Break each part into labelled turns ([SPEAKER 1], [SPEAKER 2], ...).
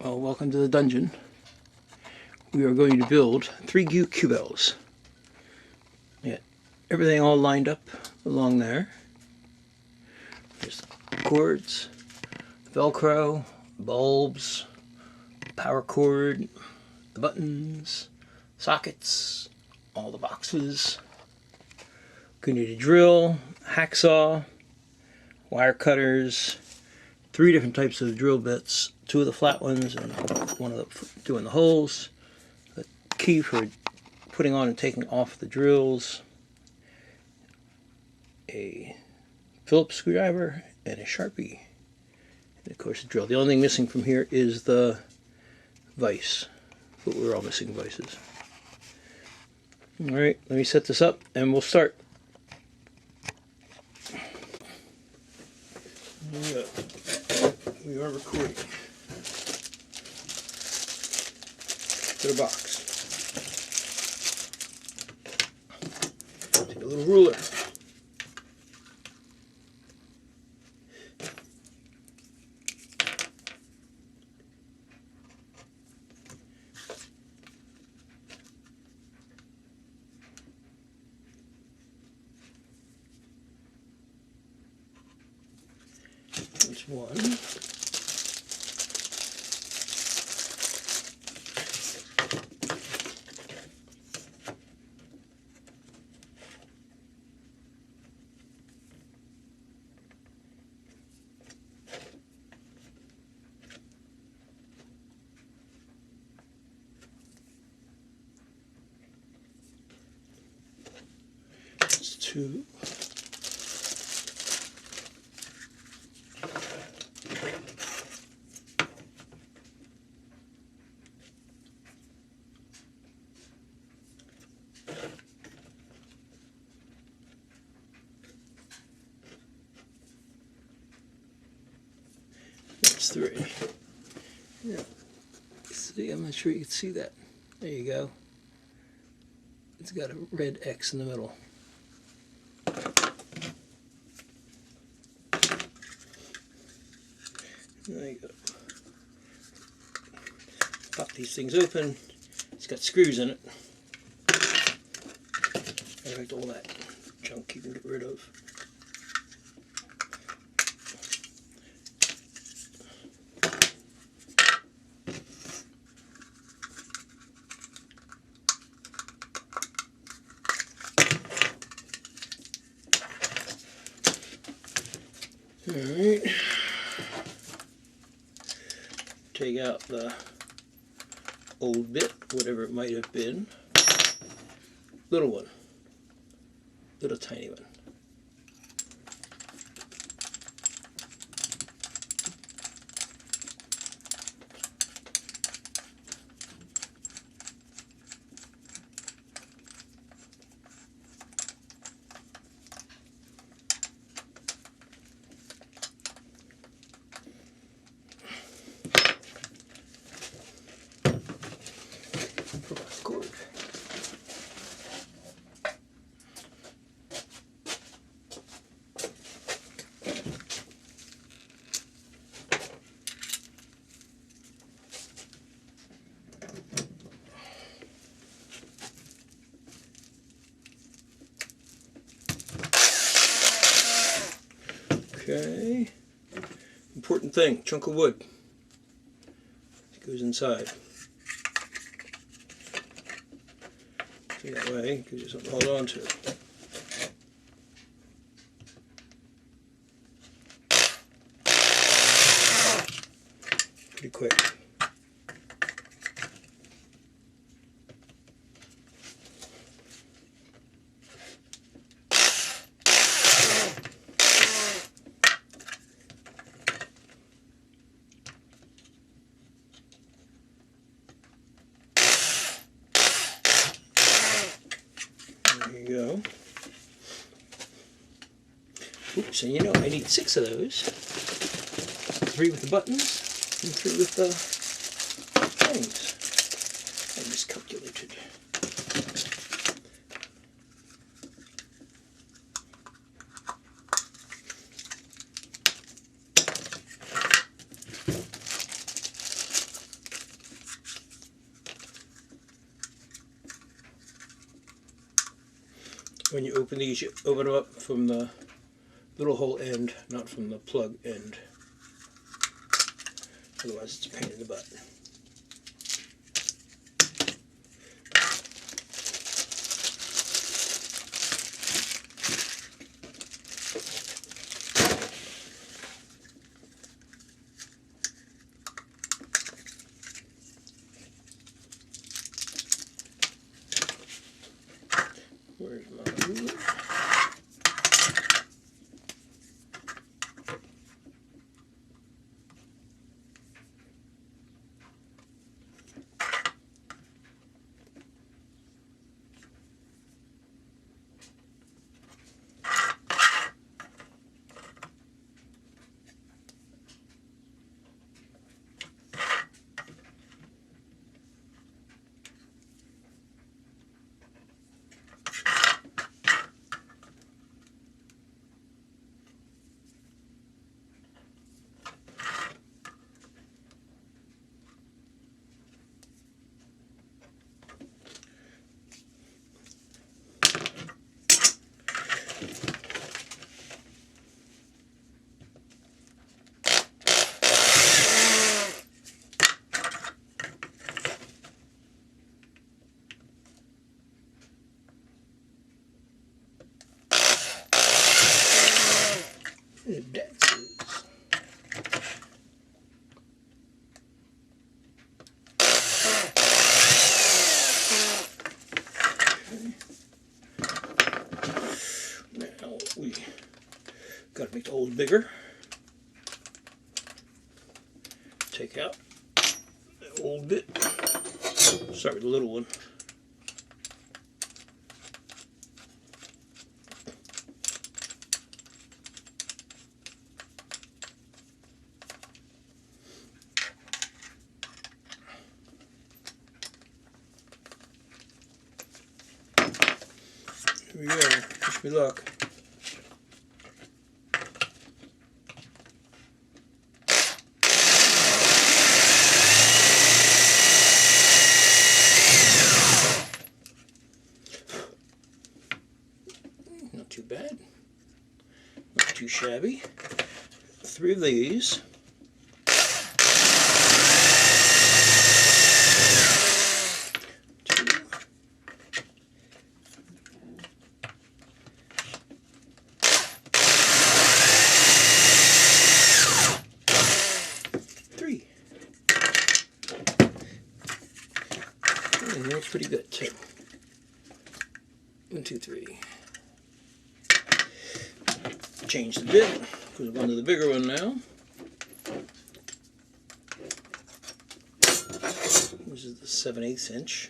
[SPEAKER 1] Well, welcome to the dungeon. We are going to build 3 Q-bells. Yeah, everything all lined up along there. There's cords, Velcro, bulbs, power cord, the buttons, sockets, all the boxes. We need a drill, hacksaw, wire cutters, 3 different types of drill bits, 2 of the flat ones and one of the doing the holes, the key for putting on and taking off the drills, a Phillips screwdriver, and a Sharpie, and of course the drill. The only thing missing from here is the vise, but we're all missing vices. Alright, let me set this up and we'll start. We are recording. To the box. Take a little ruler. There's one. That's 2. That's 3. Yeah. See, I'm not sure you can see that. There you go. It's got a red X in the middle. There you go. Pop these things open. It's got screws in it. I like all that junk you can get rid of. Alright. Take out the old bit, whatever it might have been. Little one. Little tiny one. Cord. Okay. Important thing, chunk of wood. It goes inside. So that way, it gives you something to hold on to. Pretty quick. There you go. Oops, and you know I need 6 of those. 3 with the buttons and 3 with the things. I miscalculated. when you open these, you open them up from the little hole end, not from the plug end. Otherwise it's a pain in the butt. Where's my ruler? Now we got to make the holes bigger. Take out the old bit. Start with the little one. Here we go. Wish me luck. Not too bad. Not too shabby. 3 of these. And that's pretty good too. 1, 2, 3. Change the bit because I'm onto the bigger one now. This is the 7/8 inch.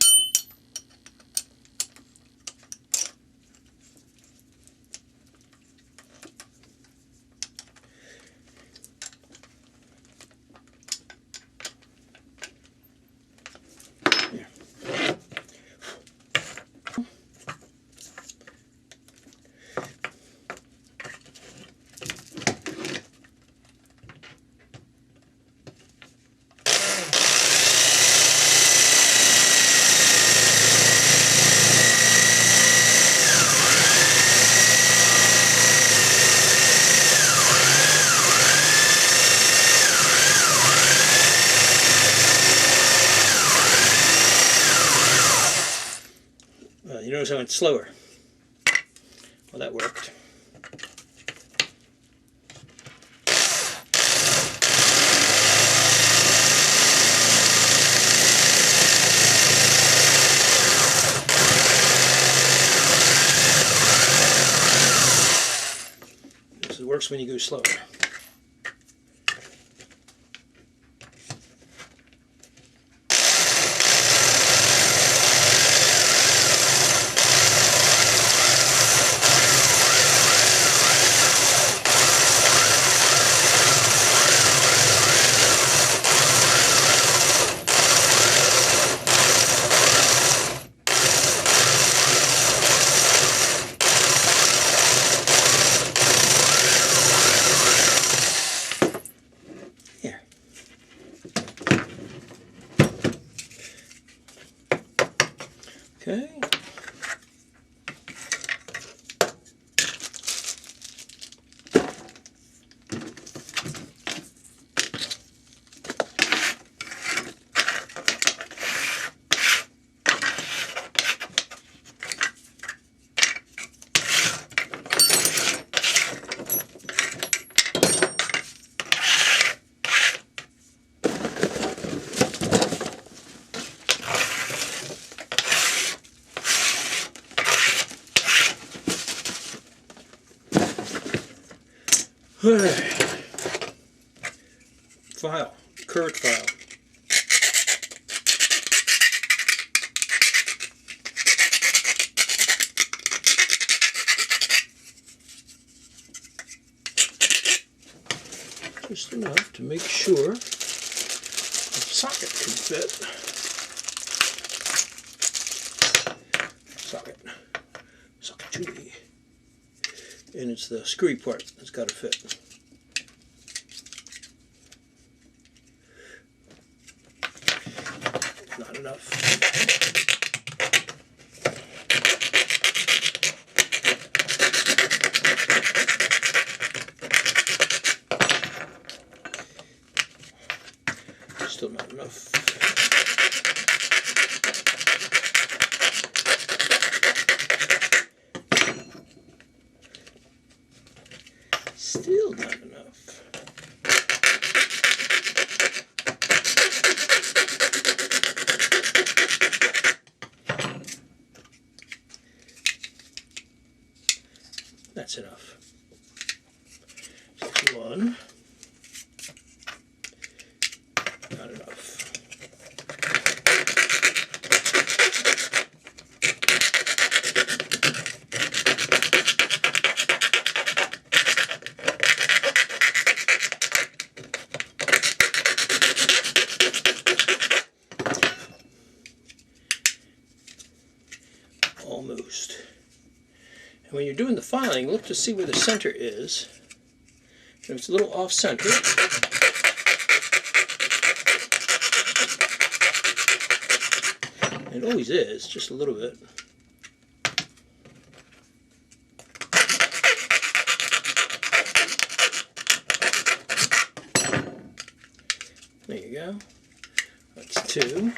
[SPEAKER 1] You notice how it's slower. Well, that worked. This works when you go slower. Okay. File, curved file. Just enough to make sure the socket can fit. Socket. And it's the screwy part that's got to fit. Not enough. Still not enough. Still not enough. That's enough. 61. Not enough. Almost. And when you're doing the filing, look to see where the center is. If it's a little off center, it always is, just a little bit. There you go. That's 2.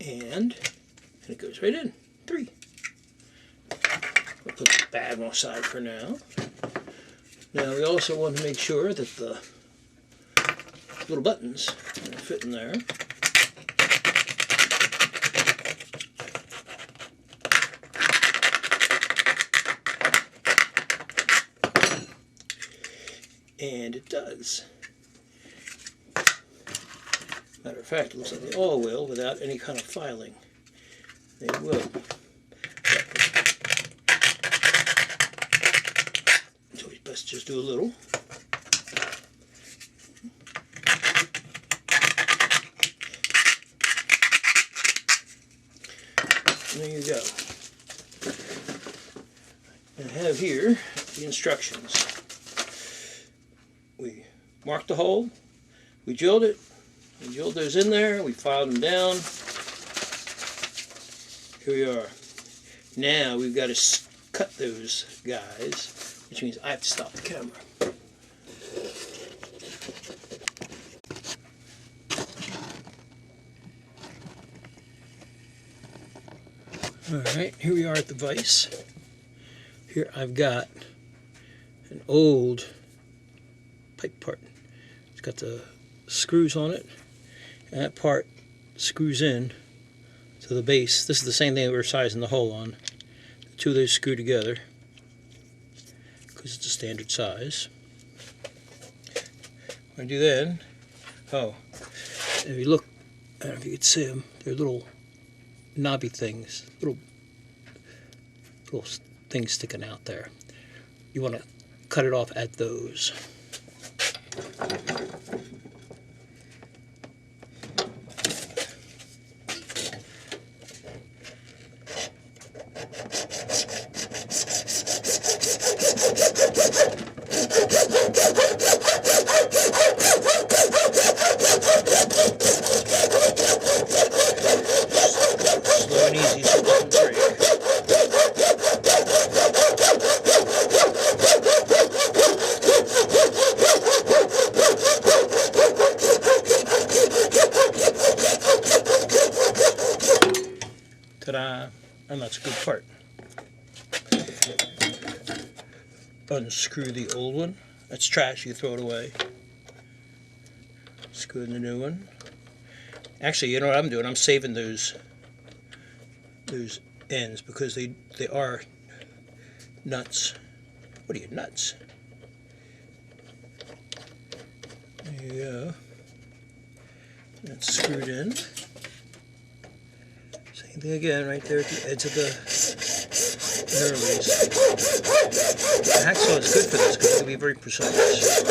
[SPEAKER 1] And it goes right in. 3. We'll put the bad one aside for now. Now we also want to make sure that the little buttons fit in there. And it does. Matter of fact, it looks like they all will without any kind of filing. They will. So it's best to just do a little. And there you go. I have here the instructions. We marked the hole, we drilled it, we drilled those in there, we filed them down. Here we are. Now we've got to cut those guys, which means I have to stop the camera. Alright, here we are at the vise. Here I've got an old pipe part. It's got the screws on it, and that part screws in to the base. This is the same thing that we're sizing the hole on. The two of those screw together because it's a standard size. What I do then, if you look, I don't know if you can see them, they're little knobby things, little things sticking out there. You want to cut it off at those. Slow and easy so it doesn't break. Ta-da! And that's a good part. unscrew the old one. That's trash, you throw it away. Screw in the new one. Actually, you know what I'm doing? I'm saving those ends because they are nuts. What are you, nuts? There you go. That's screwed in. Same thing again, right there at the edge of the knurlings. The hacksaw is good for this because it can be very precise.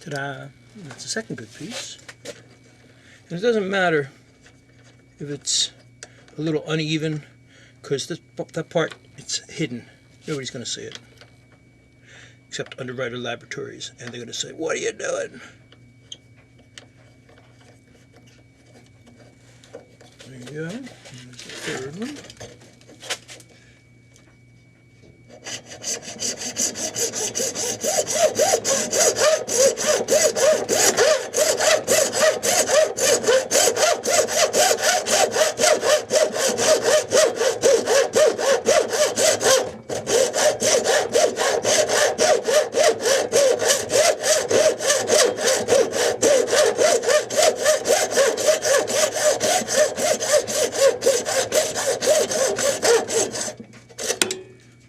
[SPEAKER 1] Ta-da! That's the second good piece. And it doesn't matter if it's a little uneven, because that part, it's hidden. Nobody's going to see it. Except Underwriter Laboratories. And they're going to say, "What are you doing?" There you go. And there's the third one.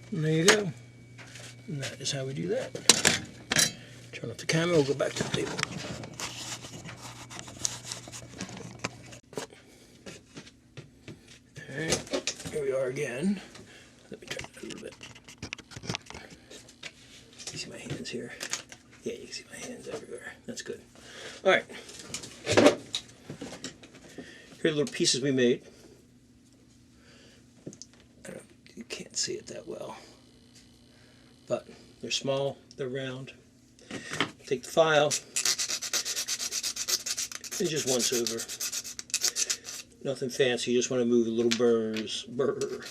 [SPEAKER 1] And there you go. And that is how we do that. Turn off the camera, we'll go back to the table. Alright, here we are again. Let me turn that a little bit. You see my hands here? Yeah, you can see my hands everywhere. That's good. Alright. Here are the little pieces we made. You can't see it that well. But they're small, they're round. Take the file and just once over. Nothing fancy, you just want to move the little burrs. Burr.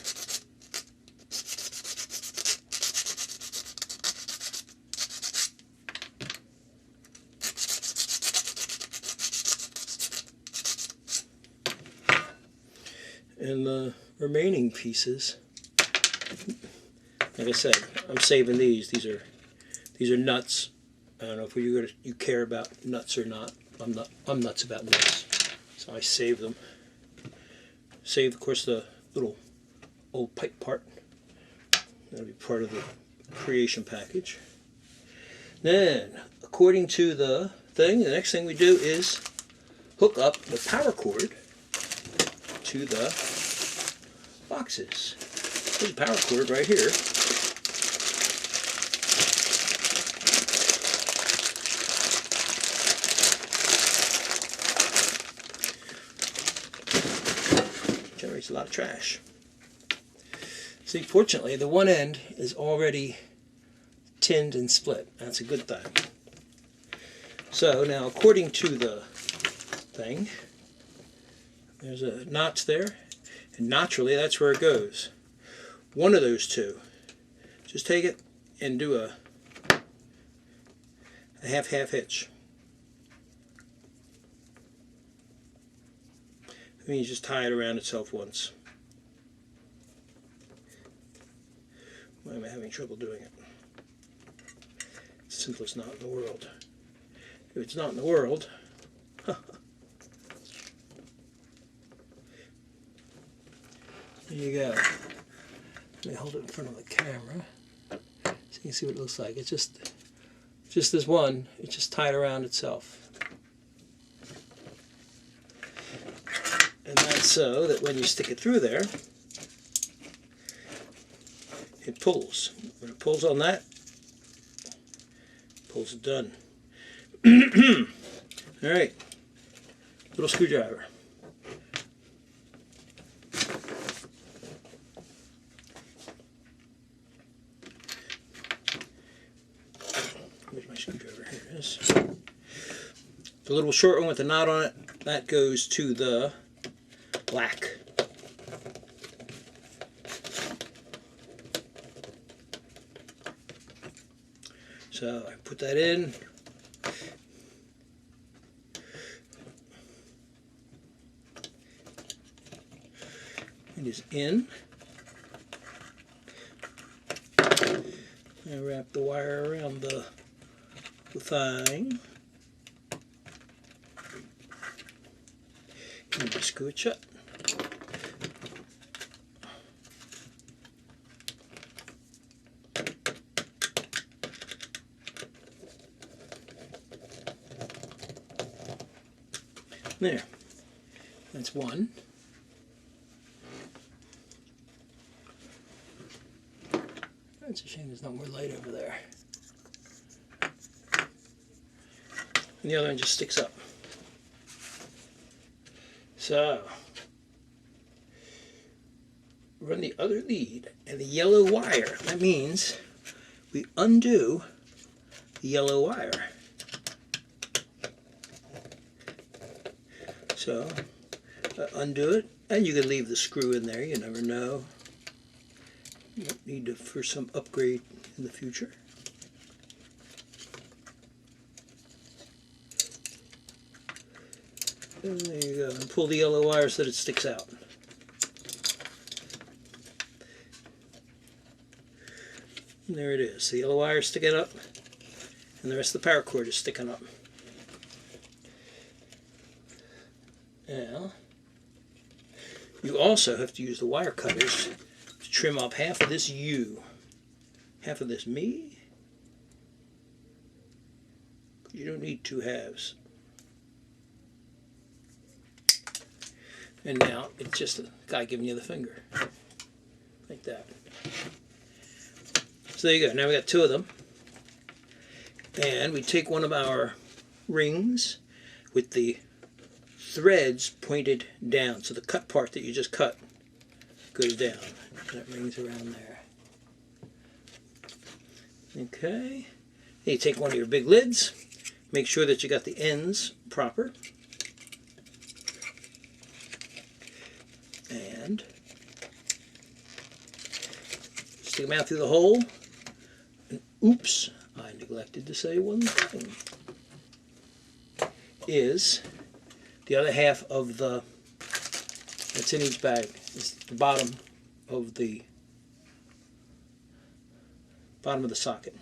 [SPEAKER 1] And the remaining pieces, like I said, I'm saving these. These are nuts. I don't know if you care about nuts or not. I'm nuts about nuts, so I save them. Save, of course, the little old pipe part. That'll be part of the creation package. Then, according to the thing, the next thing we do is hook up the power cord to the boxes. There's a power cord right here. Generates a lot of trash. See, fortunately, the one end is already tinned and split. That's a good thing. So now, according to the thing, there's a notch there, and naturally that's where it goes. One of those two. Just take it and do a half-half hitch. I mean, you just tie it around itself once. Why am I having trouble doing it? It's the simplest knot in the world. If it's not in the world, there you go. Let me hold it in front of the camera so you can see what it looks like. It's just this one. It's just tied around itself. And that's so that when you stick it through there, it pulls. When it pulls on that, pulls it done. Alright, little screwdriver. screwdriver? Here it is. The little short one with the knot on it, that goes to the black. So I put that in. It is in. I wrap the wire around the thing. And just screw it shut. There. That's one. It's a shame there's not more light over there. And the other one just sticks up. So, run the other lead and the yellow wire. That means we undo the yellow wire. So, undo it, and you can leave the screw in there, you never know. You might need to for some upgrade in the future. And there you go, and pull the yellow wire so that it sticks out. And there it is, the yellow wire is sticking up, and the rest of the power cord is sticking up. Now, you also have to use the wire cutters to trim off half of this U, half of this me. You don't need two halves. And now it's just a guy giving you the finger, like that. So there you go. Now we got two of them, and we take one of our rings with the threads pointed down, so the cut part that you just cut goes down. That rings around there. Okay. Then you take one of your big lids, make sure that you got the ends proper, and stick them out through the hole. And oops, I neglected to say one thing. Is the other half of the, that's in each bag, is the bottom of the socket.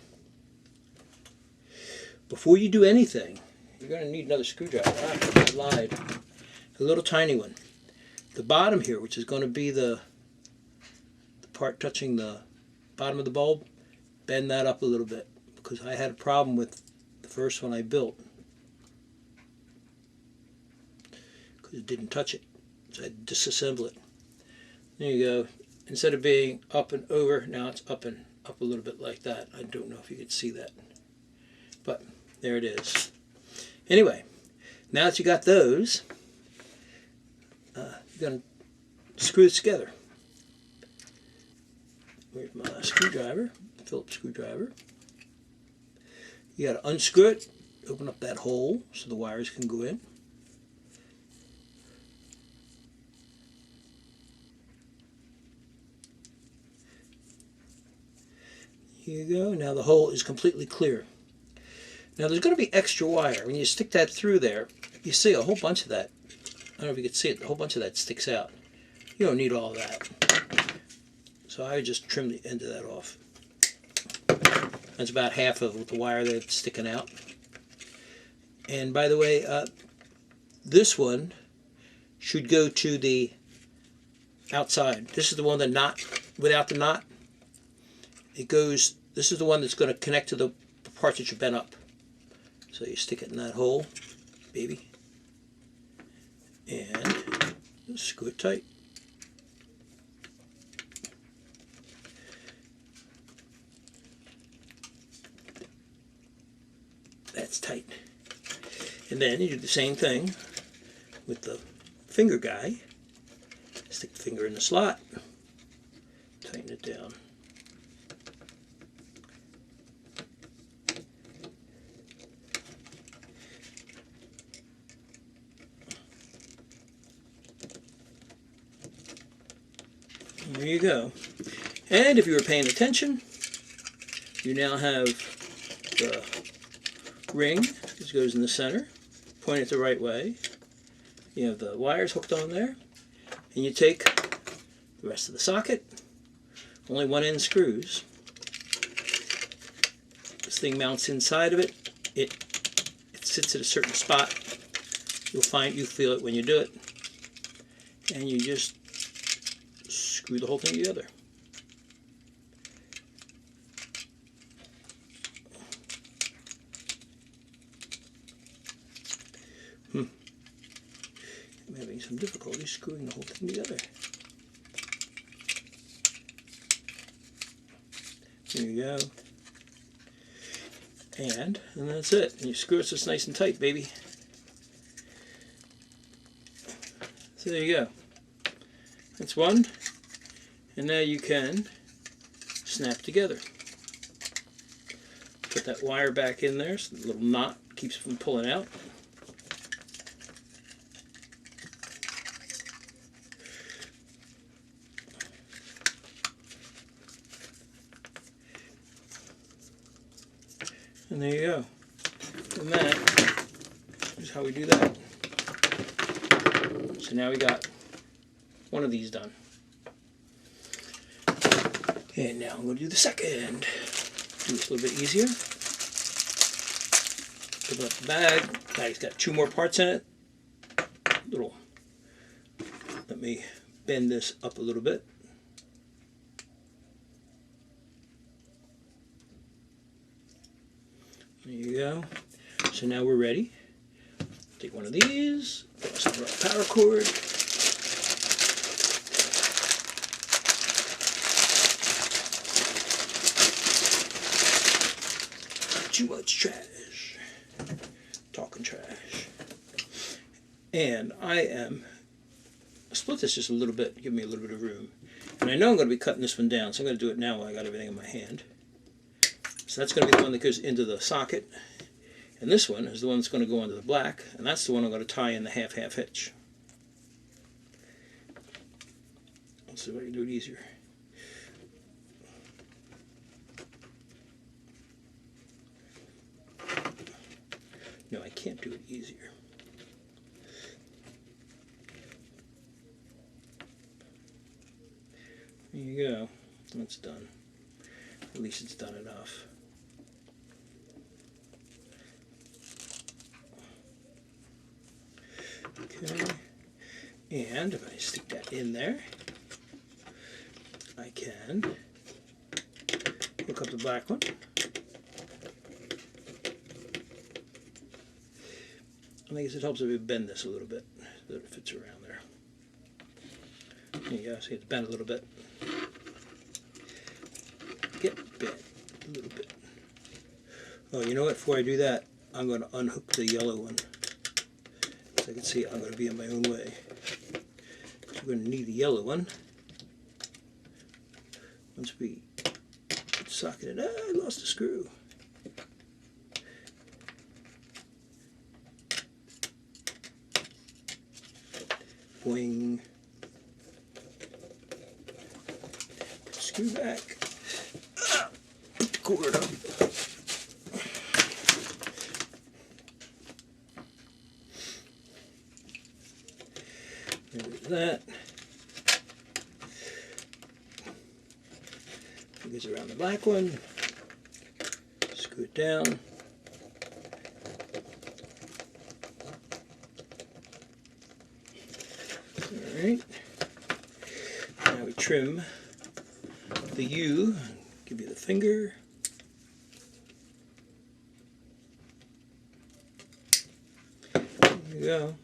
[SPEAKER 1] Before you do anything, you're going to need another screwdriver. I lied. A little tiny one. The bottom here, which is going to be the part touching the bottom of the bulb, bend that up a little bit, because I had a problem with the first one I built. It didn't touch it, so I had to disassemble it. There you go. Instead of being up and over, now it's up and up a little bit like that. I don't know if you could see that, but there it is. Anyway, now that you got those, you're going to screw this together. Where's my screwdriver? Phillips screwdriver. You got to unscrew it, open up that hole so the wires can go in. Here you go. Now the hole is completely clear. Now there's going to be extra wire. When you stick that through there, you see a whole bunch of that. I don't know if you can see it. A whole bunch of that sticks out. You don't need all that. So I would just trim the end of that off. That's about half of the wire that's sticking out. And by the way, this one should go to the outside. This is the one that knot, without the knot. It goes, this is the one that's going to connect to the part that you bent up. So you stick it in that hole, baby, and screw it tight. That's tight. And then you do the same thing with the finger guy. Stick the finger in the slot, tighten it down. There you go. And if you were paying attention, you now have the ring, which goes in the center, pointed the right way. You have the wires hooked on there, and you take the rest of the socket, only one end screws. This thing mounts inside of it. It sits at a certain spot. You feel it when you do it, and you just screw the whole thing together. I'm having some difficulty screwing the whole thing together. There you go. And that's it. And you screw it so it's nice and tight, baby. So there you go. That's one. And now you can snap together. Put that wire back in there so the little knot keeps it from pulling out. And there you go. And that is how we do that. So now we got one of these done. And now I'm going to do the second. Do this a little bit easier. Open up the bag. Bag's got 2 more parts in it. Let me bend this up a little bit. There you go. So now we're ready. Take one of these, put some power cord. Too much trash. Talking trash. And I split this just a little bit, give me a little bit of room. And I know I'm going to be cutting this one down, so I'm going to do it now while I got everything in my hand. So that's going to be the one that goes into the socket. And this one is the one that's going to go into the black, and that's the one I'm going to tie in the half-half hitch. Let's see if I can do it easier. No, I can't do it easier. There you go. That's done. At least it's done enough. Okay. And if I stick that in there, I can hook up the black one. I guess it helps if we bend this a little bit so that it fits around there. There you go, see it's bent a little bit. Get bent a little bit. Oh, you know what, before I do that, I'm going to unhook the yellow one. So I can see I'm going to be in my own way. So we're going to need the yellow one. Once we put the socket in, I lost a screw. Boing. Put the screw back. Put the cord up. There's that. It goes around the black one. Screw it down. Alright. Now we trim the U. Give you the finger. There you go.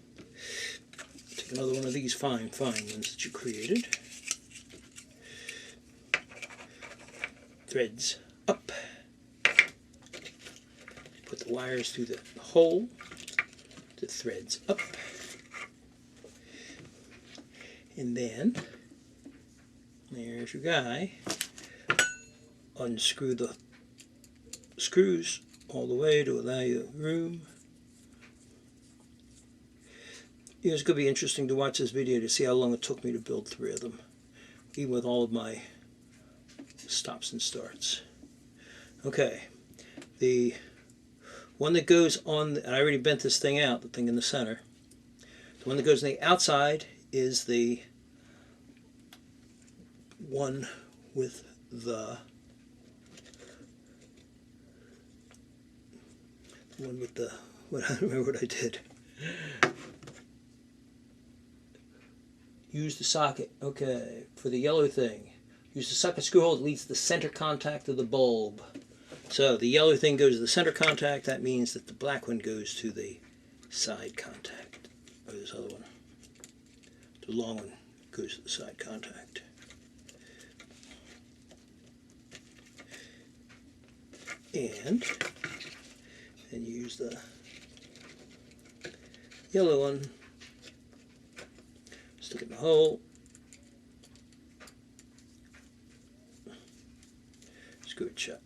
[SPEAKER 1] Take another one of these fine ones that you created. Threads up. Put the wires through the hole. The threads up. And then, there's your guy. Unscrew the screws all the way to allow you room. It's going to be interesting to watch this video to see how long it took me to build 3 of them. even with all of my stops and starts. Okay, the one that goes on, I already bent this thing out, the thing in the center. The one that goes on the outside is the one with the I don't remember what I did. Use the socket. Okay, for the yellow thing, use the socket screw hole that leads to the center contact of the bulb. So the yellow thing goes to the center contact. That means that the black one goes to the side contact. Or this other one. The long one goes to the side contact. And use the yellow one, stick it in the hole, screw it shut.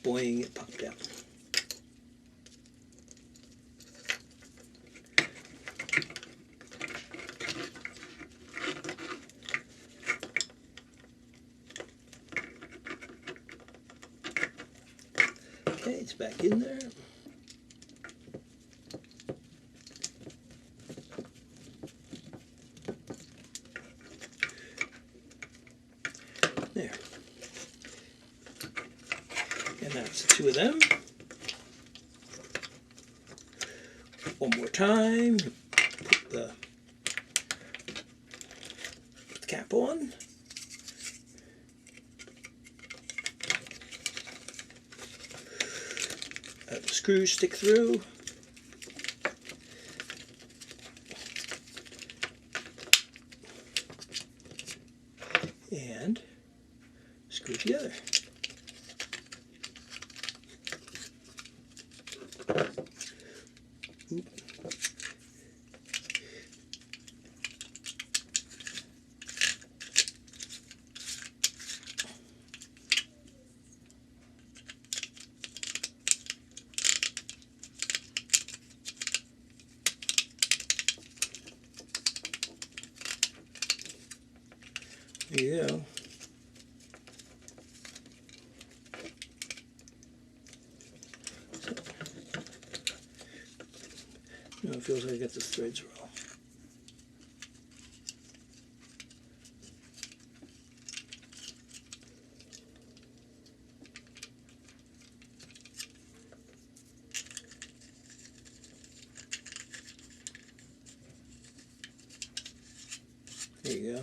[SPEAKER 1] Boing, it popped out. Okay, it's back in there. There. And that's the two of them. One more time. Put the cap on. The screws stick through. And screw it together. Oop. There you go. It feels like I got the threads raw. There you go.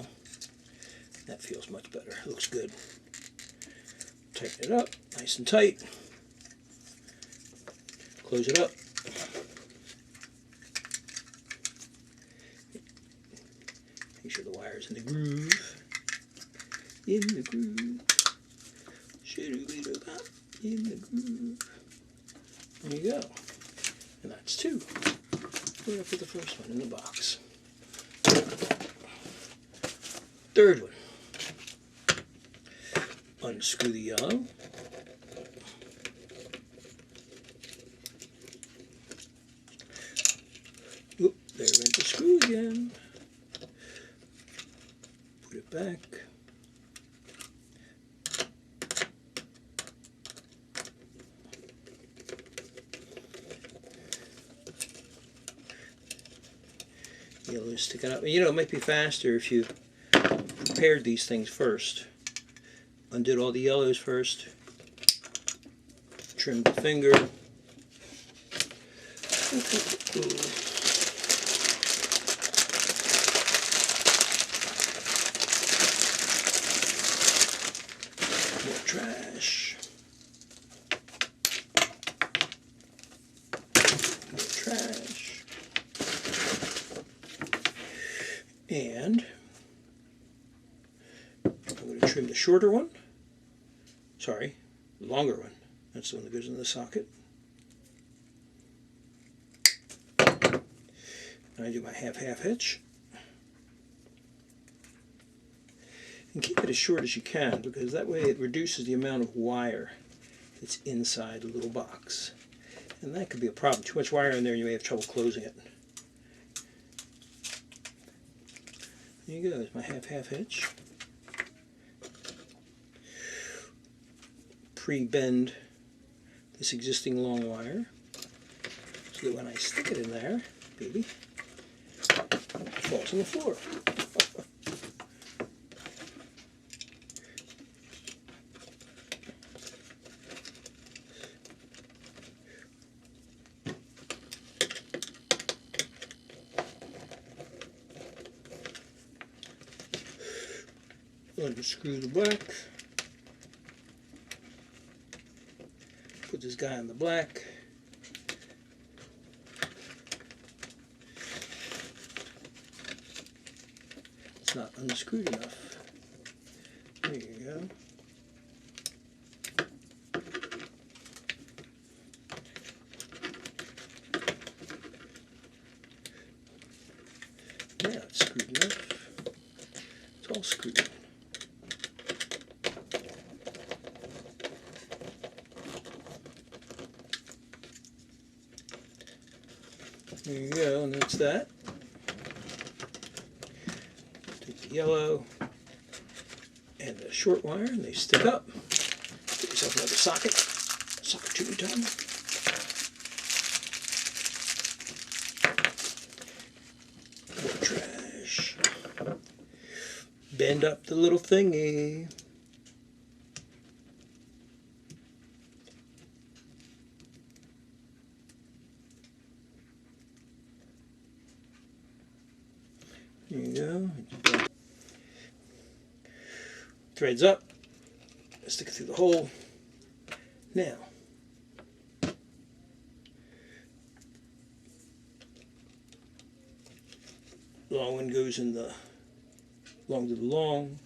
[SPEAKER 1] That feels much better. Looks good. Tighten it up, nice and tight. Close it up. Make sure the wire's in the groove. In the groove. In the groove. There you go. And that's two. We're going to put the first one in the box. Third one. Unscrew the yellow. Oop, there went the screw again. Put it back. Yellow sticking up. You know, it might be faster if you prepared these things first. Undid all the yellows first. Trimmed the finger. More trash. More trash. And I'm going to trim the shorter one. Sorry, the longer one. That's the one that goes in the socket. And I do my half-half hitch. And keep it as short as you can, because that way it reduces the amount of wire that's inside the little box. And that could be a problem. Too much wire in there and you may have trouble closing it. There you go, there's my half-half hitch. Pre-bend this existing long wire so that when I stick it in there, baby, it falls on the floor. Unscrew the black. Put this guy on the black. It's not unscrewed enough. There you go. Now it's screwed enough. It's all screwed. There you go, and that's that. Take the yellow and the short wire, and they stick up. Get yourself another socket. Socket tubing time. More trash. Bend up the little thingy. There you go. Threads up. Stick it through the hole. Now, long one goes in the long to the long.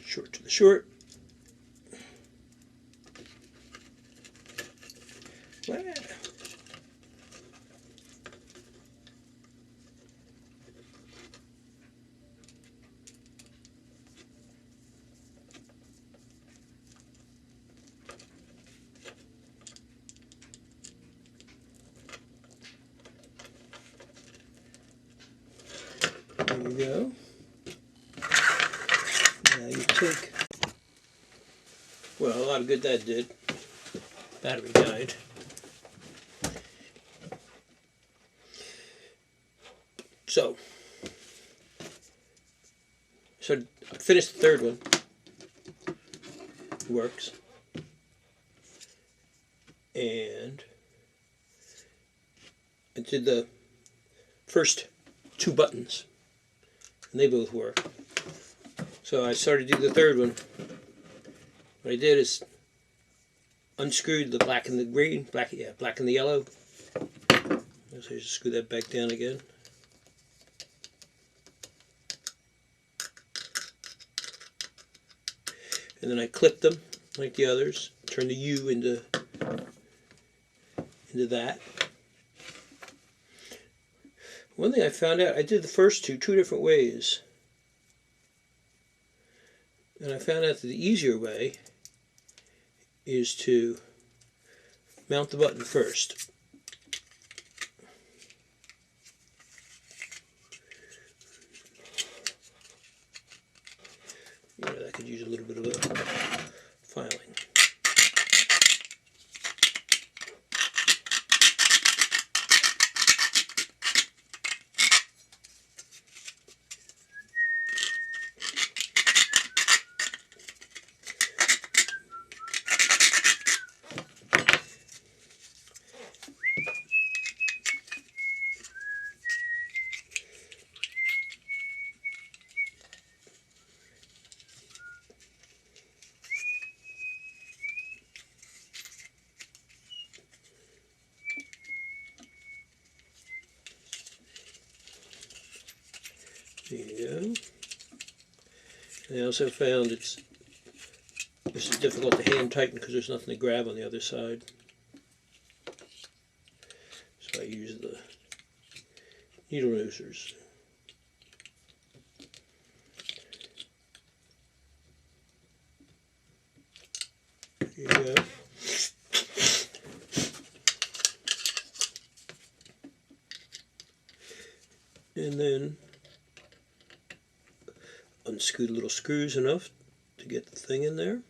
[SPEAKER 1] Short to the short. Wow. There you go. Now you take, well, a lot of good that did. Battery died. So I finished the third one. It works. And I did the first two buttons, and they both work. So I started to do the third one. What I did is unscrewed the black and the green, black and the yellow. So I just screw that back down again. And then I clipped them like the others. Turn the U into that. One thing I found out, I did the first two different ways. And I found out that the easier way is to mount the button first. You know, that could use a little bit of a filing. There you go. And I also found this is difficult to hand tighten because there's nothing to grab on the other side. So I use the needle nosers. There you go. And then unscrew the little screws enough to get the thing in there.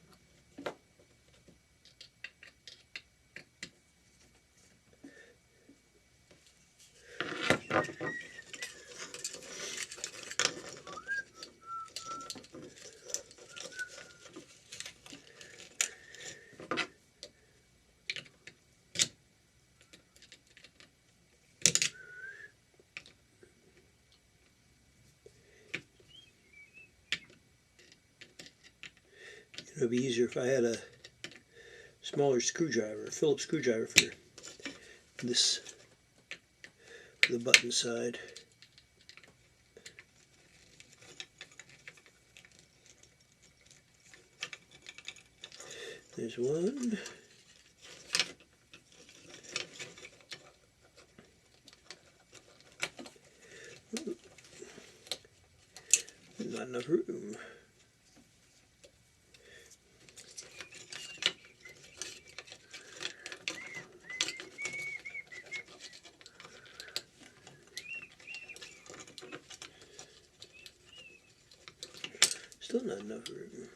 [SPEAKER 1] It would be easier if I had a smaller screwdriver, a Phillips screwdriver for this, for the button side. There's one. Not enough room. Still not enough room.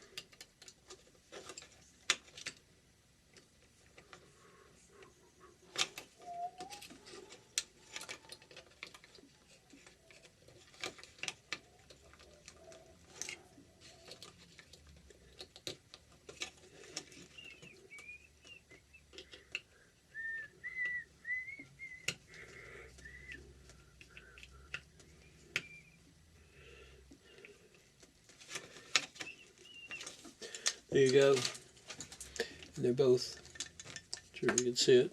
[SPEAKER 1] There you go. And they're both, sure you can see it,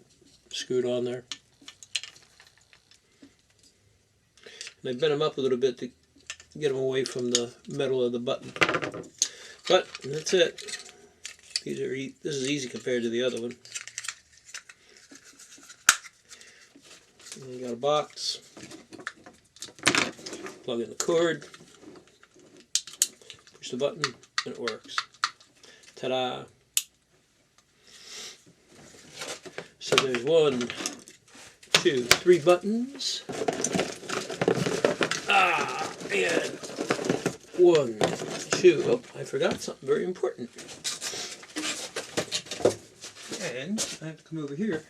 [SPEAKER 1] screwed on there. And I bent them up a little bit to get them away from the metal of the button. But that's it. These are this is easy compared to the other one. And you got a box. Plug in the cord. Push the button and it works. Ta-da! So there's 1, 2, 3 buttons. And 1, 2. Oh, I forgot something very important. And I have to come over here.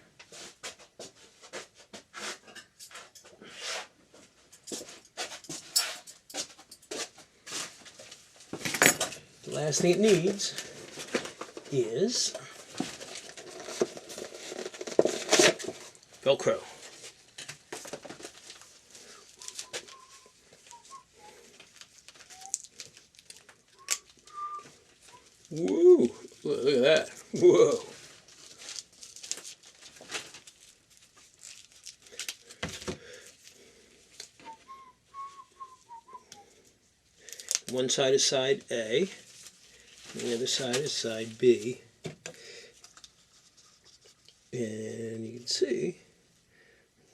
[SPEAKER 1] The last thing it needs is Velcro. Woo! Look at that. Whoa! One side is side A, and the other side is side B. And you can see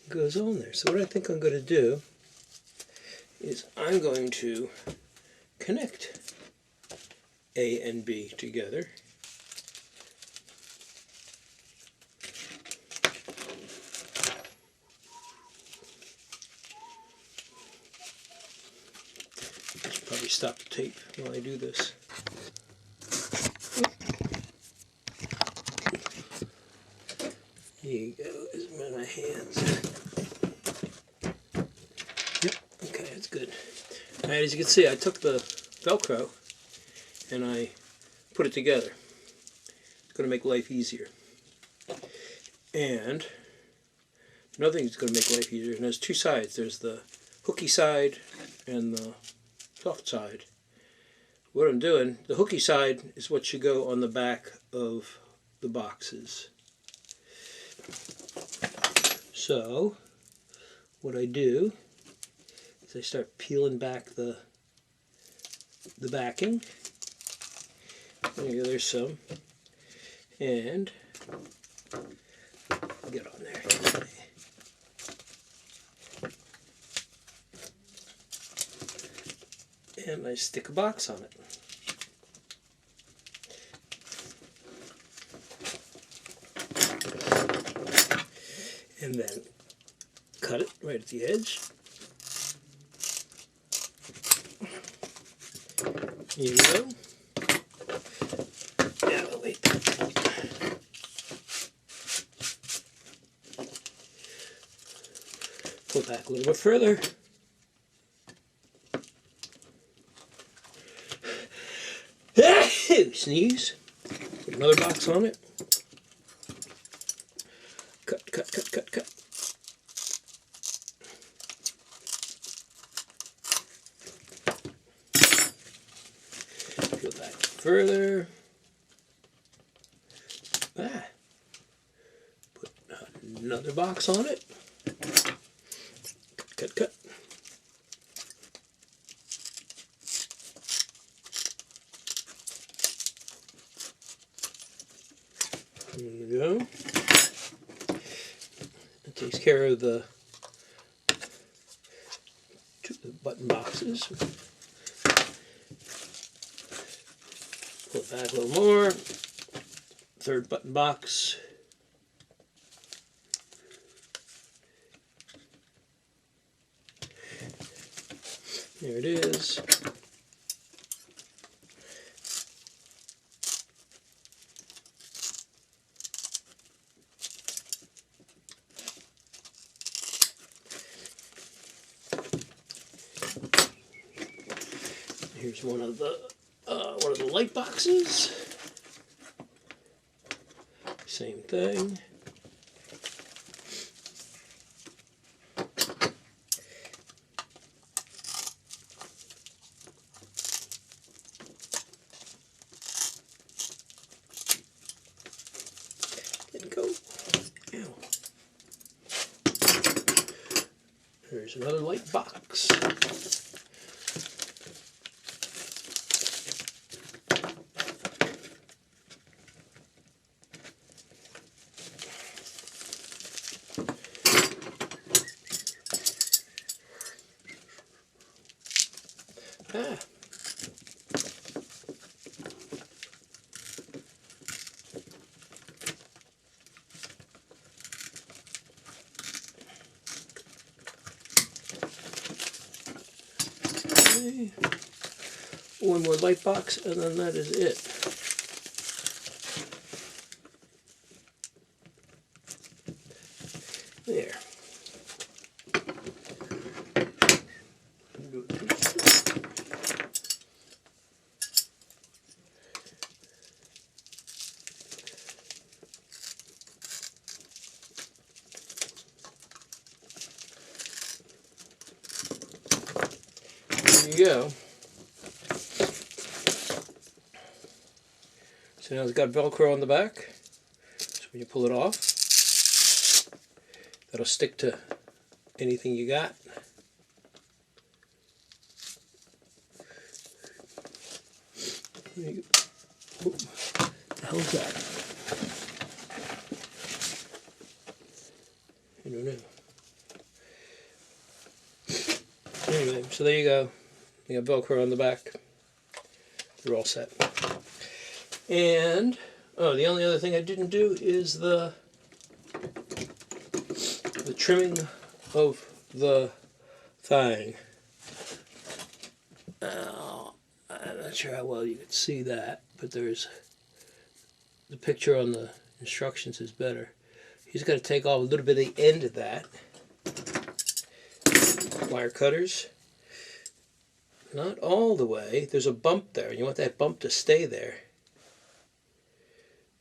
[SPEAKER 1] it goes on there. So what I think I'm going to do is I'm going to connect A and B together. Probably stop the tape while I do this. There you go, this is my hands. Yep, okay, that's good. Alright, as you can see, I took the Velcro and I put it together. It's going to make life easier. And another thing that's going to make life easier, and there's two sides. There's the hooky side and the soft side. What I'm doing, the hooky side is what should go on the back of the boxes. So what I do is I start peeling back the backing. There's some, and get on there. and I stick a box on it. And then cut it right at the edge. Here you go. Now wait. Pull back a little bit further. Sneeze. Put another box on it. Cut, cut, cut, cut, cut. Peel back further. Put another box on it. Cut, cut, cut. There you go. That takes care of the button boxes. Pull it back a little more. Third button box. There it is. Here's one of the light boxes. Same thing. Didn't go. Ow. There's another light box. Ah. Okay. One more light box and then that is it. There. There you go. So now it's got Velcro on the back. So when you pull it off, that'll stick to anything you got. There you go. What the hell is that? I don't know. Anyway, so there you go. You got Velcro on the back. You're all set. And, oh, the only other thing I didn't do is the trimming of the thing. I'm not sure how well you can see that, but there's the picture on the instructions is better. He's got to take off a little bit of the end of that. Wire cutters. Not all the way. There's a bump there. You want that bump to stay there.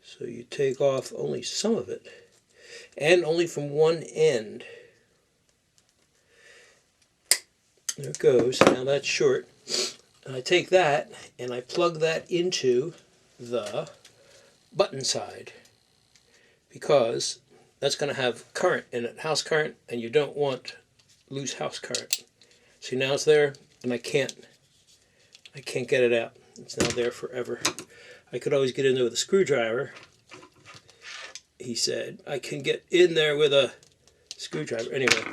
[SPEAKER 1] So you take off only some of it. And only from one end. There it goes. Now that's short. And I take that and I plug that into the button side. Because that's going to have current in it. House current. And you don't want loose house current. See, now it's there. And I can't get it out. It's now there forever. I could always get in there with a screwdriver. He said, I can get in there with a screwdriver. Anyway,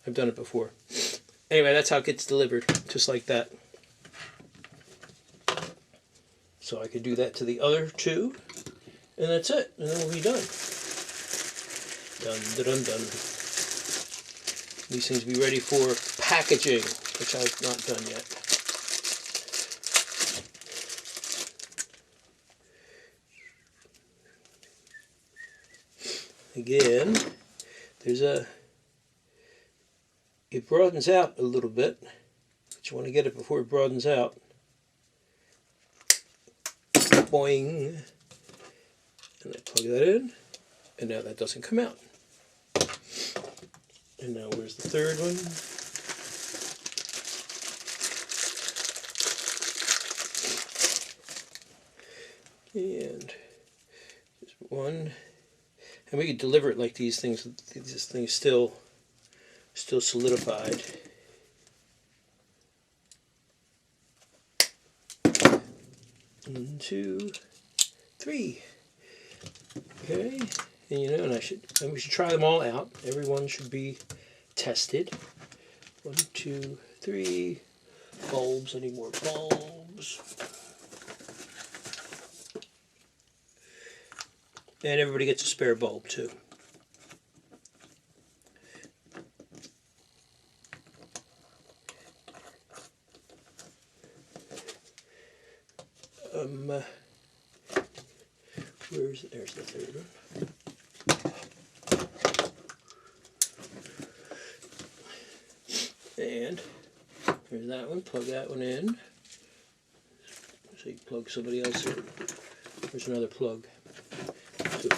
[SPEAKER 1] I've done it before. Anyway, that's how it gets delivered, just like that. So I could do that to the other two, and that's it, and then we'll be done. Done, done, done, done. These things will be ready for packaging, which I've not done yet. Again, it broadens out a little bit, but you want to get it before it broadens out. Boing! And I plug that in, and now that doesn't come out. And now where's the third one? And just one. And we could deliver it like these things. This thing's still solidified. 1, 2, 3. Okay, and you know, and we should try them all out. Everyone should be tested. 1, 2, 3. Bulbs. I need more bulbs. And everybody gets a spare bulb too. There's the third one. And there's that one. Plug that one in. So you plug somebody else in. There's another plug. So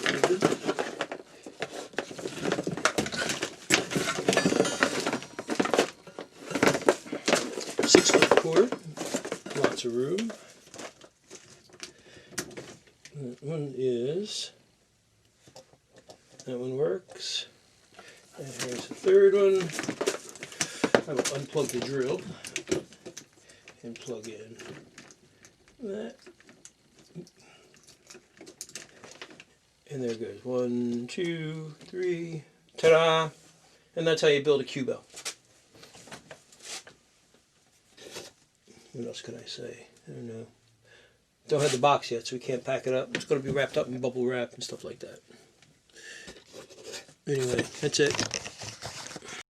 [SPEAKER 1] 6-foot cord. Lots of room. That one works. And here's the third one. I will unplug the drill and plug in that. And there goes 1, 2, 3. Ta-da! And that's how you build a Q-Bell. What else can I say? I don't know. Don't have the box yet, so we can't pack it up. It's going to be wrapped up in bubble wrap and stuff like that. Anyway, that's it.